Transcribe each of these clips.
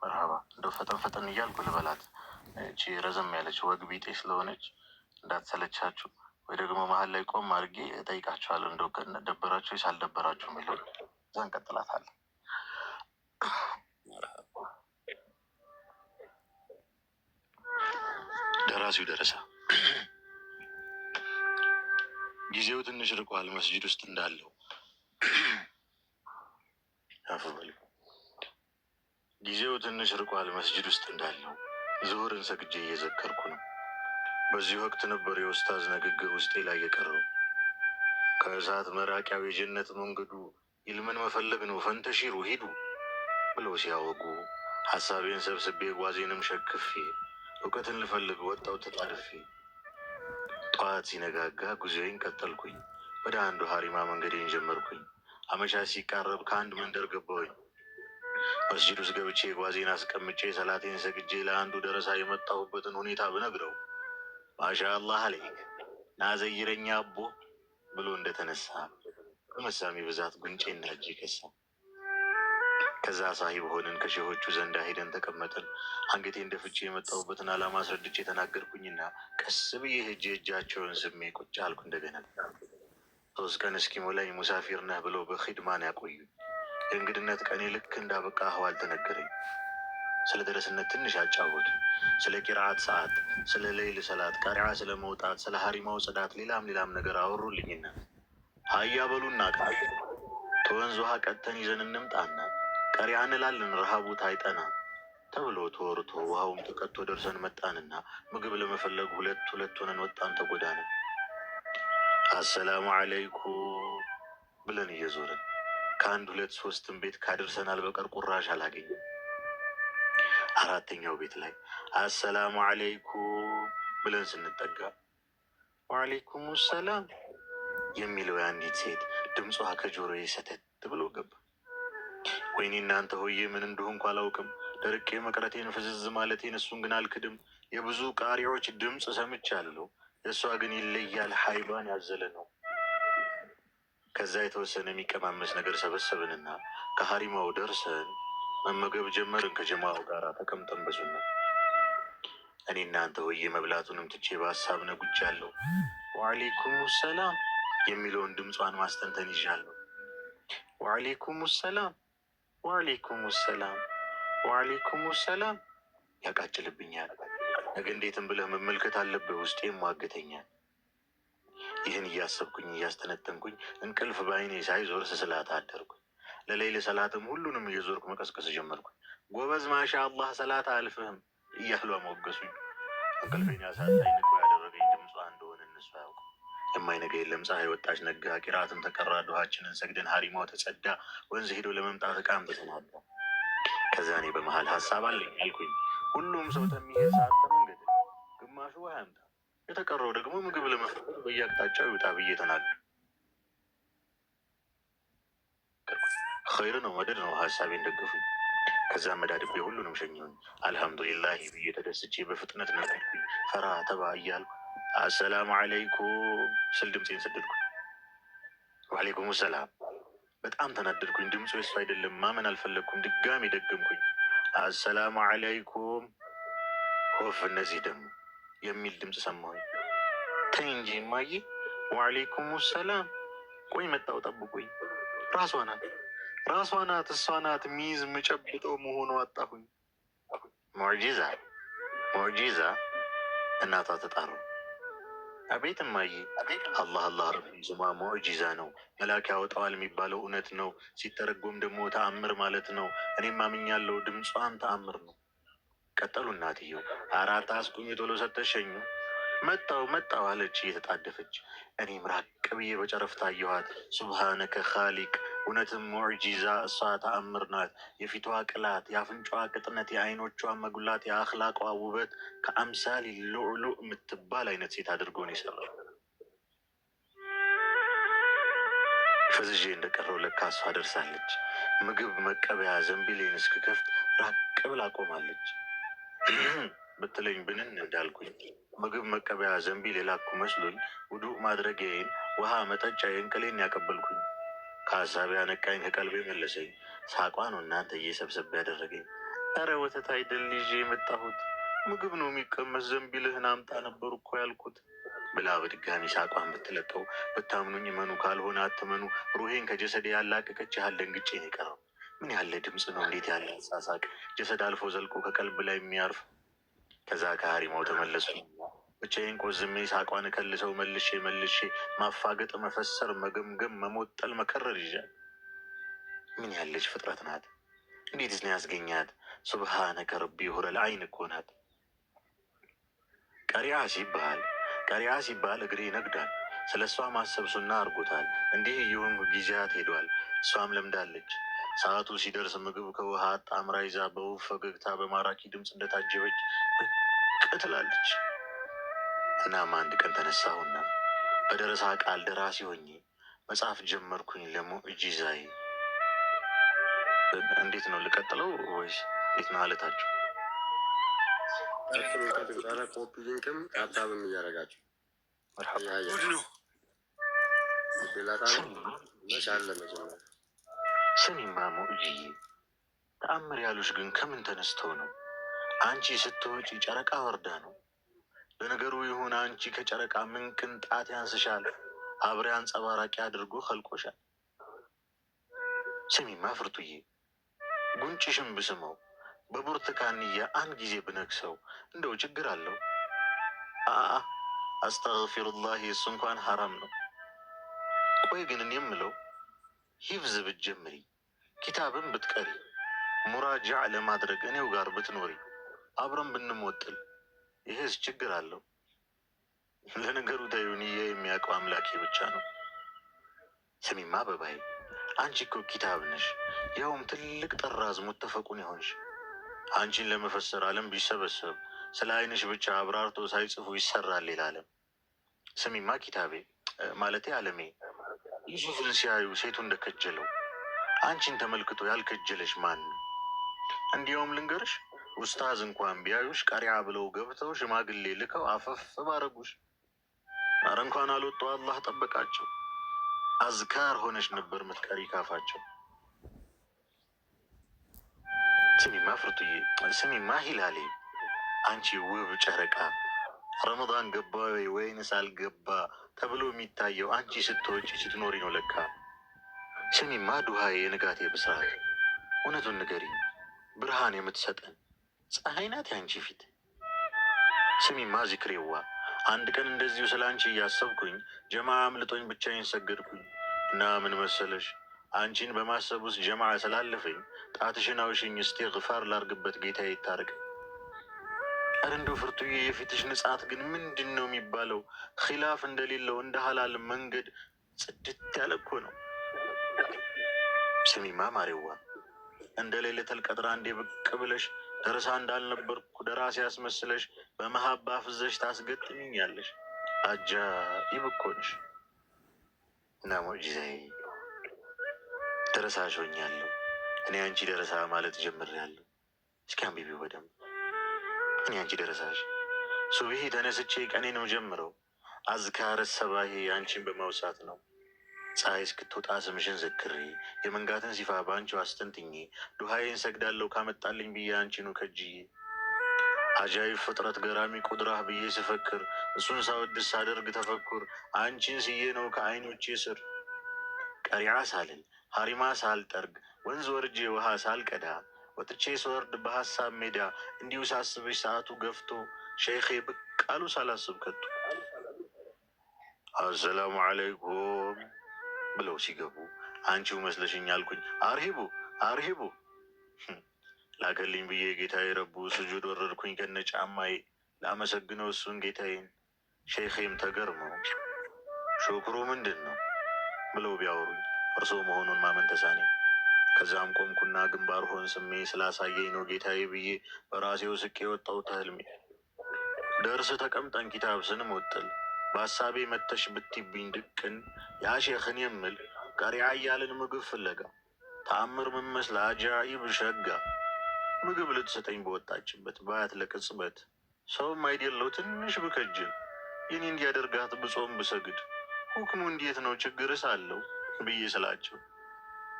መርሀባ እንደው ፈጠን ፈጠን እያልኩ ልበላት። እቺ ረዘም ያለች ወግ ቢጤ ስለሆነች እንዳትሰለቻችሁ፣ ወይ ደግሞ መሀል ላይ ቆም አድርጌ እጠይቃችኋለሁ። እንደው ደበራችሁ ሳልደበራችሁ የሚለው እዛ እንቀጥላታለን። ደራሲው ደረሳ። ጊዜው ትንሽ ርቋል መስጂድ ውስጥ እንዳለው ጊዜው ትንሽ ርቋል መስጂድ ውስጥ እንዳለው ዙሁርን ሰግጄ እየዘከርኩ ነው። በዚህ ወቅት ነበር የኡስታዝ ንግግር ውስጤ ላይ የቀረው። ከእሳት መራቂያው የጀነት መንገዱ ኢልምን መፈለግ ነው ፈንተሺሩ ሂዱ ብለው ሲያወጉ ሀሳቤን ሰብስቤ ጓዜንም ሸክፌ እውቀትን ልፈልግ ወጣው ተጣድፌ። ጠዋት ሲነጋጋ ጉዞዬን ቀጠልኩኝ። ወደ አንዱ ሀሪማ መንገዴን ጀመርኩኝ። አመሻሽ ሲቃረብ ከአንድ መንደር ገባሁኝ። መስጂድ ውስጥ ገብቼ ጓዜን አስቀምጬ ሰላቴን ሰግጄ ለአንዱ ደረሳ የመጣሁበትን ሁኔታ ብነግረው ማሻአላህ አለይክ ናዘይረኛ አቦ ብሎ እንደተነሳ በመሳሚ ብዛት ጉንጬና እጄ ከሳ። ከዛ ሳሂብ ሆንን ከሼሆቹ ዘንዳ ሄደን ተቀመጥን። አንገቴን ደፍቼ የመጣሁበትን ዓላማ አስረድቼ ተናገርኩኝና ቀስ ብዬ ሄጄ እጃቸውን ስሜ ቁጭ አልኩ። እንደገና 3 ቀን እስኪሞላኝ ሙሳፊር ነህ ብለው በኺድማን ያቆዩኝ። የእንግድነት ቀኔ ልክ እንዳበቃ አህዋል ተነገረኝ። ስለ ደረስነት ትንሽ አጫወቱ። ስለ ቂርአት ሰዓት፣ ስለ ሌይል ሰላት፣ ቀሪዓ ስለ መውጣት፣ ስለ ሀሪማው ጽዳት፣ ሌላም ነገር አወሩልኝና ሀያ በሉና ቃል ተወንዝ ውሃ ቀጥተን ይዘን እንምጣና ቀሪዓ እንላለን ረሃቡ ታይጠና ተብሎ ተወርቶ ውሃውም ተቀጥቶ ደርሰን መጣንና ምግብ ለመፈለግ ሁለት ሆነን ወጣን ተጎዳነ። አሰላሙ አለይኩም ብለን እየዞርን ከአንድ 2 3 ቤት ካደርሰናል በቀር ቁራሽ አላገኘም። 4ኛው ቤት ላይ አሰላሙ አለይኩም ብለን ስንጠጋ ወአለይኩም ሰላም የሚለው የአንዲት ሴት ድምጿ ከጆሮዬ ሰተት ብሎ ገባ። ወይኔ እናንተ ሆዬ ምን እንደሆንኩ አላውቅም። ደርቄ መቅረቴን ፍዝዝ ማለቴን እሱን ግን አልክድም። የብዙ ቃሪዎች ድምፅ ሰምቻለሁ። የእሷ ግን ይለያል፣ ሀይሏን ያዘለ ነው። ከዛ የተወሰነ የሚቀማመስ ነገር ሰበሰብንና ከሀሪማው ደርሰን መመገብ ጀመርን። ከጀማው ጋር ተቀምጠን በሱና እኔ እናንተ ሆዬ መብላቱንም ትቼ በሀሳብ ነጉጃለሁ። ወአለይኩም ሰላም የሚለውን ድምጿን ማስተንተን ይዣለሁ። ወአለይኩም ሰላም፣ ወአለይኩም ሰላም፣ ወአለይኩም ሰላም ያቃጭልብኛል። ነገ እንዴትም ብለህ መመልከት አለብህ፣ ውስጤ ሟገተኛል። ይህን እያሰብኩኝ እያስተነተንኩኝ እንቅልፍ በአይኔ ሳይዞር ስስላት አደርኩኝ። ለሌይል ሰላትም ሁሉንም እየዞርኩ መቀስቀስ ጀመርኩኝ። ጎበዝ ማሻ አላህ ሰላት አልፍህም እያሉ አሞገሱኝ። እንቅልፌን ያሳጣኝ ንቆ ያደረገኝ ድምጿ እንደሆነ እነሱ አያውቁ። የማይነጋ የለም ፀሐይ ወጣች ነጋ። ቂራትም ተቀራ፣ ዱሃችንን ሰግደን ሀሪማው ተጸዳ። ወንዝ ሄዶ ለመምጣት እቃም ተሰናዳ። ከዛ እኔ በመሀል ሀሳብ አለኝ አልኩኝ። ሁሉም ሰው ተሚሄድ ሰዓት ተመንገድ፣ ግማሹ ውሃ ያምጣ፣ የተቀረው ደግሞ ምግብ ለመፍጠር በየአቅጣጫው ይውጣ ብዬ ተናገርኩ። ኸይር ነው መደድ ነው ሀሳቤን ደገፉኝ። ከዛ መዳድቤ ሁሉንም ሸኘሁኝ። አልሐምዱሊላህ ብዬ ተደስቼ በፍጥነት ነገርኩኝ። ፈራ ተባ እያልኩ አሰላሙ አለይኩም ስል ድምፄን ሰደድኩ። ወአለይኩም ሰላም። በጣም ተናደድኩኝ። ድምፁ የሱ አይደለም፣ ማመን አልፈለግኩም። ድጋሚ ደገምኩኝ። አሰላሙ አለይኩም። ሆፍ እነዚህ ደግሞ የሚል ድምፅ ሰማሁኝ። ተይ እንጂ እማዬ። ወአለይኩም ሰላም። ቆይ መጣው ጠብቁኝ። ራሷ ናት እሷ ናት ሚይዝ የምጨብጠው መሆኑ አጣሁኝ። ሙዕጂዛ እናቷ ተጣሩ። አቤት እማዬ። አላህ ስሟ ሙዕጂዛ ነው። መላክ ያወጣዋል የሚባለው እውነት ነው። ሲተረጎም ደግሞ ተአምር ማለት ነው። እኔም አምኛለሁ። ድምጿም ተአምር ነው። ቀጠሉ እናትየው። አራት አስቁኝ ቶሎ ሰተሸኙ። መጣው አለች እየተጣደፈች። እኔም ራቅ ብዬ በጨረፍታ አየኋት። ሱብሃነከ ኻሊቅ፣ እውነትም ሙዕጂዛ እሷ ተአምር ናት። የፊቷ ቅላት፣ የአፍንጫዋ ቅጥነት፣ የአይኖቿ መጉላት፣ የአኽላቋ ውበት ከአምሳል ሉዕሉዕ የምትባል አይነት ሴት አድርጎ ነው የሰራው። ፈዝዤ እንደቀረው ለካ እሷ ደርሳለች። ምግብ መቀበያ ዘንቢሌን እስክከፍት ራቅ ብላ ቆማለች። ብትለኝ ብንን እንዳልኩኝ ምግብ መቀበያ ዘንቢል የላኩ መስሎኝ ውዱእ ማድረጊያዬን፣ ውሃ መጠጫዬን፣ ቅሌን ያቀበልኩኝ። ከሀሳቤ አነቃኝ፣ ከቀልቤ መለሰኝ። ሳቋ ነው እናንተ እየሰብሰብ ያደረገኝ። ኧረ ወተት አይደል ይዤ የመጣሁት ምግብ ነው የሚቀመስ፣ ዘንቢልህን አምጣ ነበር እኮ ያልኩት ብላ በድጋሚ ሳቋን ብትለቀው ብታምኑኝ እመኑ፣ ካልሆነ አትመኑ፣ ሩሄን ከጀሰዴ ያላቀቀች ያህል ደንግጬ ነው የቀረው። ምን ያለ ድምፅ ነው! እንዴት ያለ አሳሳቅ! ጀሰድ አልፎ ዘልቆ ከቀልብ ላይ የሚያርፍ። ከዛ ከሀሪማው ተመለሱ። ብቻዬን ቆዝሜ ሳቋን ከልሰው መልሼ ማፋገጥ፣ መፈሰር፣ መገምገም፣ መሞጠል፣ መከረር ይዣል። ምን ያለች ፍጥረት ናት! እንዴትስ ነው ያስገኛት? ሱብሃነከ ረቢ ሁረል አይን እኮ ናት። ቀሪያ ሲባል እግሬ ይነግዳል። ስለ እሷ ማሰብ ሱና አርጎታል። እንዲህ እየሆን ጊዜያት ሄዷል። እሷም ለምዳለች። ሰዓቱ ሲደርስ ምግብ ከውሃ አጣምራ ይዛ በውብ ፈገግታ በማራኪ ድምፅ እንደታጀበች ብቅ ትላለች። እናም አንድ ቀን ተነሳሁና በደረሳ ቃል ደራሲ ሆኜ መጽሐፍ ጀመርኩኝ። ለሙዕጂዛዬ እንዴት ነው ልቀጥለው ወይስ እንዴት ነው አለታቸው? ኮፒ ሊንክም አታብም እያደረጋቸው ስሚማ ሙዕጂዬ፣ ተአምር ያሉሽ ግን ከምን ተነስተው ነው? አንቺ ስትወጪ ጨረቃ ወርዳ ነው? ለነገሩ ይሁን አንቺ ከጨረቃ ምን ቅንጣት ያንስሻል? አብሬ አንጸባራቂ አድርጎ ኸልቆሻል። ስሚማ ፍርቱዬ፣ ጉንጭሽን ብስመው በብርቱካንያ አንድ ጊዜ ብነክሰው እንደው ችግር አለው? አስተግፊሩላህ፣ እሱ እንኳን ሐራም ነው። ቆይ ግን እኔ የምለው ሂፍዝ ብትጀምሪ፣ ኪታብን ብትቀሪ፣ ሙራጃዕ ለማድረግ እኔው ጋር ብትኖሪ፣ አብረን ብንሞጥል ይህስ ችግር አለው? ለነገሩ ተይው፣ ንያ የሚያውቀው አምላኬ ብቻ ነው። ስሚማ አበባዬ፣ አንቺ እኮ ኪታብ ነሽ፣ ያውም ትልቅ ጠራዝ ሙተፈቁን የሆንሽ። አንቺን ለመፈሰር ዓለም ቢሰበሰብ ስለ አይንሽ ብቻ አብራርቶ ሳይጽፉ ይሰራል ይላለም። ስሚማ ኪታቤ ማለቴ ዓለሜ፣ ዩሱፍን ሲያዩ ሴቱ እንደከጀለው አንቺን ተመልክቶ ያልከጀለሽ ማን ነው? እንዲያውም ልንገርሽ፣ ኡስታዝ እንኳን ቢያዩሽ ቀሪያ ብለው ገብተው ሽማግሌ ልከው አፈፍ ባረጉሽ። አረ እንኳን አልወጡ አላህ ጠበቃቸው። አዝካር ሆነሽ ነበር ምትቀሪ ካፋቸው። ስሚማ ፍርቱዬ፣ ስሚማ ሂላሌ፣ አንቺ ውብ ጨረቃ፣ ረመዳን ገባ ወይንስ አልገባ ተብሎ የሚታየው አንቺ ስትወጪ ስትኖሪ ነው ለካ። ስሚማ ዱሃዬ፣ የንጋቴ ብስራት፣ እውነቱን ንገሪኝ፣ ብርሃን የምትሰጠን ፀሐይ ናት ያንቺ ፊት? ስሚማ ዚክሬዋ፣ አንድ ቀን እንደዚሁ ስለ አንቺ እያሰብኩኝ ጀማ አምልጦኝ ብቻዬን ሰገድኩኝ እና ምን መሰለሽ፣ አንቺን በማሰብ ውስጥ ጀማ ስላለፈኝ ጣትሽን አውሽኝ እስቲግፋር ላርግበት ጌታዬ ይታረቅ። ኧረ እንደው ፍርቱዬ፣ የፊትሽ ንጻት ግን ምንድን ነው የሚባለው? ኺላፍ እንደሌለው እንደ ሀላል መንገድ ጽድት ያለ እኮ ነው። ስሚማ ማሬዋ፣ እንደ ሌለተል ቀድር አንዴ ብቅ ብለሽ ደረሳ እንዳልነበርኩ ደራሲ ያስመስለሽ በመሀባ ፍዘሽ ታስገጥሚኛለሽ። አጃኢብ እኮ ነሽ። እና ሙዕጂዛዬ፣ ደረሳሽ ሆኛለሁ እኔ። አንቺ ደረሳ ማለት ጀምሬያለሁ። እስኪ አንብቢው በደንብ። እኔ አንቺ ደረሳሽ፣ ሱብሂ ተነስቼ ቀኔን ጀምረው አዝካረ ሰባሄ አንቺን በማውሳት ነው። ፀሐይ እስክትወጣ ስምሽን ዘክሬ የመንጋትን ሲፋ በአንቺው አስተንትኜ ዱሃዬን ሰግዳለሁ ካመጣልኝ ብዬ አንቺኑ ከጅዬ አጃይብ ፍጥረት ገራሚ ቁድራህ ብዬ ስፈክር እሱን ሳወድስ ሳደርግ ተፈኩር አንቺን ስዬ ነው ከአይኖቼ ስር ቀሪዓ ሳልን ሀሪማ ሳልጠርግ ወንዝ ወርጄ ውሃ ሳልቀዳ ወጥቼ ስወርድ በሀሳብ ሜዳ እንዲሁ ሳስበሽ ሰዓቱ ገፍቶ ሼኼ ብቅ አሉ ሳላስብ ከቶ አሰላሙ አለይኩም ብለው ሲገቡ አንቺው መስለሽኝ አልኩኝ አርሂቡ አርሂቡ ላከልኝ ብዬ ጌታዬ ረቡ ስጁድ ወረድኩኝ ከነ ጫማዬ ላመሰግነው እሱን ጌታዬን። ሼኼም ተገርመው ሹክሩ ምንድን ነው ብለው ቢያወሩኝ እርሶ መሆኑን ማመን ተሳነኝ። ከዛም ቆምኩና ግንባር ሆን ስሜ ስላሳየኝ ነው ጌታዬ ብዬ በራሴው ስቄ ወጣው ተህልሜ። ደርስ ተቀምጠን ኪታብ ስንሞጥል በሀሳቤ መተሽ ብትብኝ ድቅን ያ ሼኽን የምል ቀሪያ እያልን ምግብ ፍለጋ ተአምር ምን መስል አጃኢብ ሸጋ ምግብ ልትሰጠኝ በወጣችበት ባያት ለቅጽበት ሰውም አይደለው ትንሽ ብከጅል የኔ እንዲያደርጋት ብጾም ብሰግድ ሁክሙ እንዴት ነው ችግርስ አለው ብዬ ስላቸው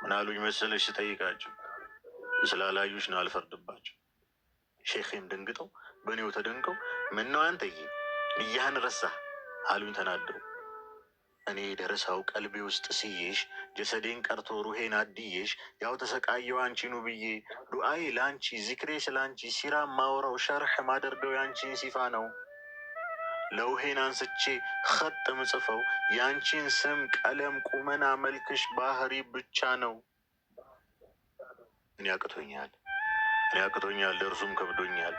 ምናሉኝ መሰለሽ ስጠይቃቸው ስላላዩሽ ነው አልፈርድባቸው ሼኼም ደንግጠው በእኔው ተደንቀው ምነው አንተዬ ንያህን ረሳህ አሉኝ ተናደው። እኔ ደረሳው ቀልቤ ውስጥ ስዬሽ ጀሰዴን ቀርቶ ሩሄን አድዬሽ ያው ተሰቃየው አንቺኑ ብዬ ዱአዬ ለአንቺ ዚክሬ ስለ አንቺ ሲራ ማውራው ሸርሕ ማደርገው የአንቺን ሲፋ ነው። ለውሄን አንስቼ ኸጥ ምጽፈው የአንቺን ስም ቀለም ቁመና መልክሽ ባህሪ ብቻ ነው። እኔ አቅቶኛል ደርሱም ከብዶኛል።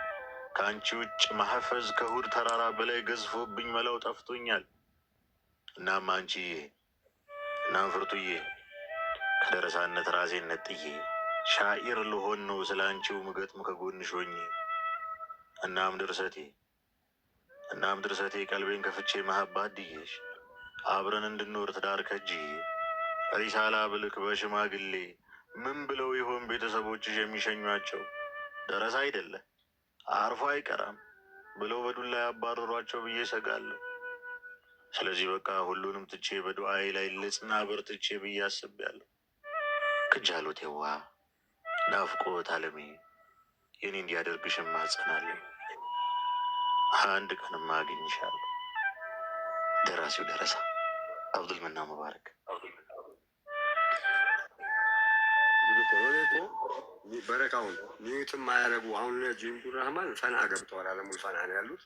ከአንቺ ውጭ ማሐፈዝ ከሁድ ተራራ በላይ ገዝፎብኝ መላው ጠፍቶኛል። እናም አንቺዬ እናም ፍርቱዬ ከደረሳነት ራሴን ነጥዬ ሻኢር ልሆን ነው ስለ አንቺው ምገጥም ከጎንሽ ሆኜ። እናም ድርሰቴ ቀልቤን ከፍቼ መሀባ አድዬሽ አብረን እንድንኖር ትዳር ከጅዬ ሪሳላ ብልክ በሽማግሌ ምን ብለው ይሆን ቤተሰቦችሽ የሚሸኟቸው? ደረሳ አይደለ አርፎ አይቀራም ብለው በዱላ ያባረሯቸው ብዬ ሰጋለሁ። ስለዚህ በቃ ሁሉንም ትቼ በዱአዬ ላይ ልጽና በርትቼ ብዬ አስቤያለሁ። ክጃሎቴዋ ናፍቆት አለሜ የኔ እንዲያደርግሽ እማጸናለሁ። አንድ ቀንማ አገኝሻለሁ። ደራሲው ደረሳ አብዱልመና ሙባረክ። በረካውን ሚዩትም ማያረጉ አሁን ጂንዱር ረህማን ፈና ገብተዋል። አለሙል ፈና ነው ያሉት።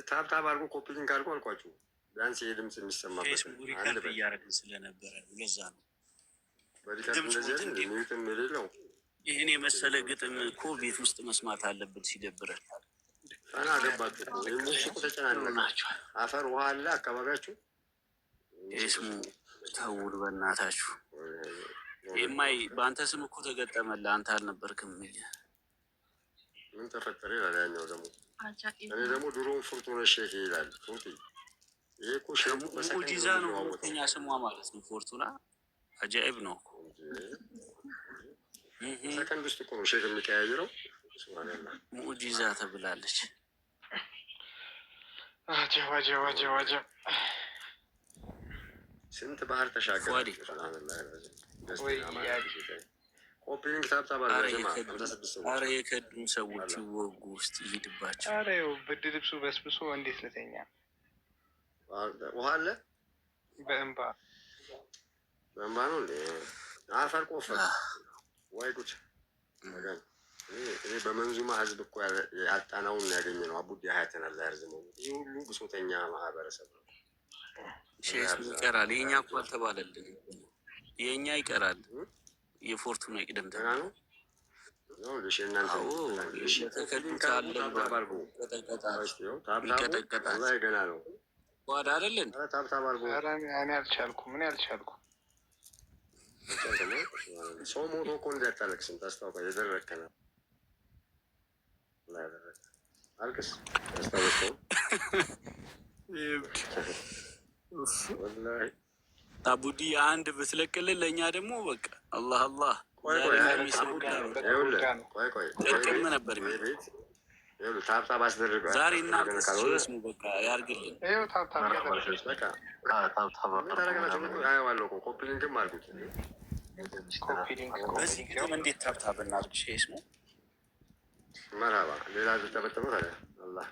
ታብታብ አድርጎ ኮፒ ሊንክ አድርጎ አልኳችሁ። ቢያንስ ይሄ ድምፅ የሚሰማበት ሪከርድ እያደረግን ስለነበረ ለዛ ነው በሪከርድ እንደዚህ ሚዩትም የሌለው። ይህን የመሰለ ግጥም እኮ ቤት ውስጥ መስማት አለብን ሲደብረን። ፈና ገባችሁ። ይህም ተጨናነቃችሁ። አፈር ውሃ አለ አካባቢያችሁ። ስሙ ተውል በእናታችሁ። የማይ በአንተ ስም እኮ ተገጠመልህ። አንተ አልነበርክም። ምን ተፈጠረ ይላል ያኛው ደግሞ። እኔ ደግሞ ድሮውን ፎርቱና ሼክ ይላል። ፎርቲ ይሄ እኮ ሸሙ ሙጂዛ ነው። ሁለተኛ ስሟ ማለት ነው ፎርቱና። አጃኢብ ነው እኮ ሰከንድ ውስጥ እኮ ነው ሼክ የሚቀያየረው። ሙጂዛ ተብላለች። አጀብ ስንት ባህር ተሻገረ። ኮፒሊንግ አረ የከዱን ሰዎች ይወጉ ውስጥ ይሄድባቸው። አረ ብርድ ልብሱ በስብሶ እንዴት ልተኛ? ውሃ አለ በእንባ ነው እንዴ? አፈር ቆፈር ወይ ጉድ! እኔ በመንዙማ ህዝብ እኮ ያጣናውን ያገኘ ነው። አቡዲ ሀያትን አላ ያርዝመው። ይህ ሁሉ ብሶተኛ ማህበረሰብ ነው። ይቀራል። የእኛ እኮ አልተባለልን። የእኛ ይቀራል። የፎርቱና ይቅደም ገና ነው። ገና ነው። ዋዳ አይደለን እኔ አልቻልኩም። ሰው ሞቶ እኮ እንዲያታለቅስም ታስታውቃ የደረከነ አልቅስ ያስታወቀው አቡዲ አንድ ብትለቅልን ለእኛ ደግሞ በቃ አላህ አላህ ጥቅም ነበር። ታብታብ አስደርገ ዛሬ እና ስሙ በቃ ያርግልን። አየዋለሁ። ኮፒሊንክም አልኩት። በዚህ ግጥም እንዴት ታብታብ እናርግ? ስሙ መርሀባ ሌላ ተበጠበ ታዲያ አላህ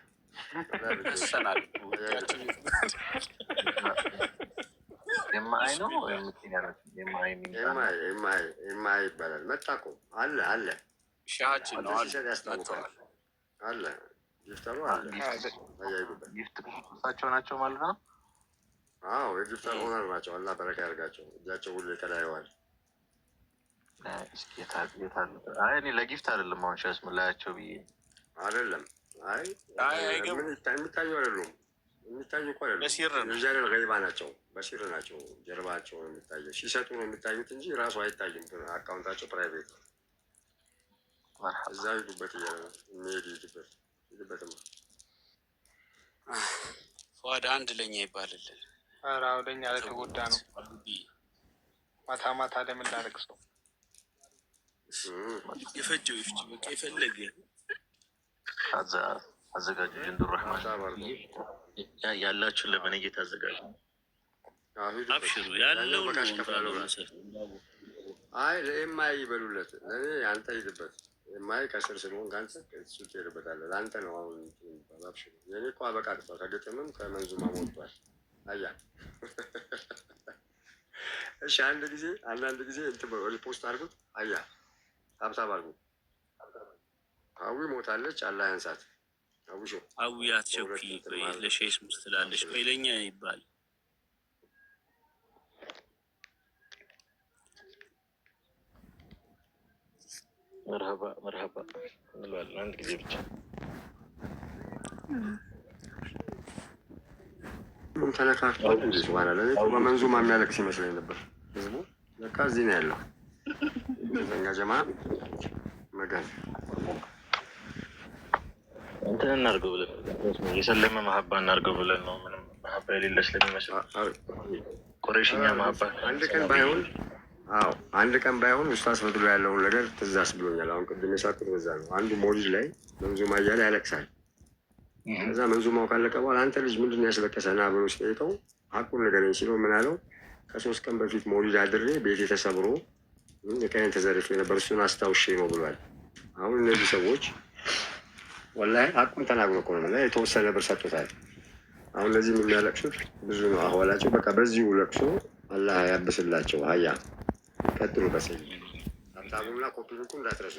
ሰናል የማይ ነው የማይ ይባላል። መጣ እኮ አለ ሻሃችን ነው ያስታውቃል። አለ ጊፍተሩ አለ እሳቸው ናቸው ማለት ነው። አዎ የጊፍተር ኦነር ናቸው። አላህ በረካ ያርጋቸው። እጃቸው ሁሉ የተለያየዋል። እኔ ለጊፍት አይደለም አሁን ሻስ ምላያቸው ብዬ አይደለም። የሚታዩ አይደሉም። የሚታዩ እኮ አይደሉም። ገይባ ናቸው። በሲር ናቸው። ጀርባቸው ነው የሚታየው። ሲሰጡ ነው የሚታዩት እንጂ ራሱ አይታይም። አካውንታቸው ፕራይቬት ነው። እዛ ሂዱበት እያለ ነው የሚሄድ ሂዱበትማ። ፏድ አንድ ለኛ ይባልልን። ኧረ ለኛ ለተጎዳ ነው። ማታ ማታ ለምን ላረቅሰው የፈጀው ይፍጅ በቃ የፈለገ አዘጋጁ። ጅንዱር ረህማን ያላችሁን ለመነየት አዘጋጁ። አብሽሩ ያለው አይ ለኤምአይ ይበሉለት። ለእኔ አንተ ሂድበት። የማይ ከስር ስለሆን ከአንተ እሱ ትሄድበታለህ። ለአንተ ነው አሁን ባብሽ የኔ እኮ አበቃ ቅርቷል። ከግጥምም ከመንዙማ ሞልቷል። አያ እሺ፣ አንዳንድ ጊዜ እንትን ሪፖስት አድርጉት። አያ ታብታብ አድርጉ። አዊ ሞታለች፣ አላህ ያንሳት። አውሾ አዊ አትቸኩይ፣ ቆይ ለሼስ ምስትላለሽ፣ ቆይ ለኛ ይባል መርሀባ መርሀባ እንለዋለን አንድ ጊዜ ብቻ። ተነካክቷል። በኋላ በመንዙማ የሚያለቅስ ይመስለኝ ነበር ህዝቡ። ለካ እዚህ ነው ያለው። ዘኛ ጀማ መገን እንትን እናድርገው ብለን የሰለመ መሀባ እናድርገው ብለን ነው። ምንም መሀባ የሌለ ስለሚመስል ቁረይሽኛ መሀባ አንድ ቀን ባይሆን ኡስታዝ ፈትሎ ያለውን ነገር ትዛስ ብሎኛል። አሁን ቅድም የሳቁት በዛ ነው። አንዱ ሞሊድ ላይ መንዙማ እያለ ያለቅሳል። ከዛ መንዙማው ካለቀ በኋላ አንተ ልጅ ምንድን ያስለቀሰና ብሎ ሲጠይቀው ሀቁን ንገረኝ ሲለው ምን አለው? ከ3 ቀን በፊት ሞሊድ አድሬ ቤቴ ተሰብሮ እቃዬን ተዘርፌ ነበር፣ እሱን አስታውሼ ነው ብሏል። አሁን እነዚህ ሰዎች ወላሂ ሀቁን ተናግሮ እኮ ነው የተወሰነ ብር ሰጥቶታል። አሁን ለዚህ የሚያለቅሱት ብዙ ነው አህዋላቸው። በቃ በዚሁ ለቅሶ አላህ ያብስላቸው። ሀያ ቀጥሉ። በሰይ ሀብታሙና ኮፒ ልኩ እንዳትረሱ።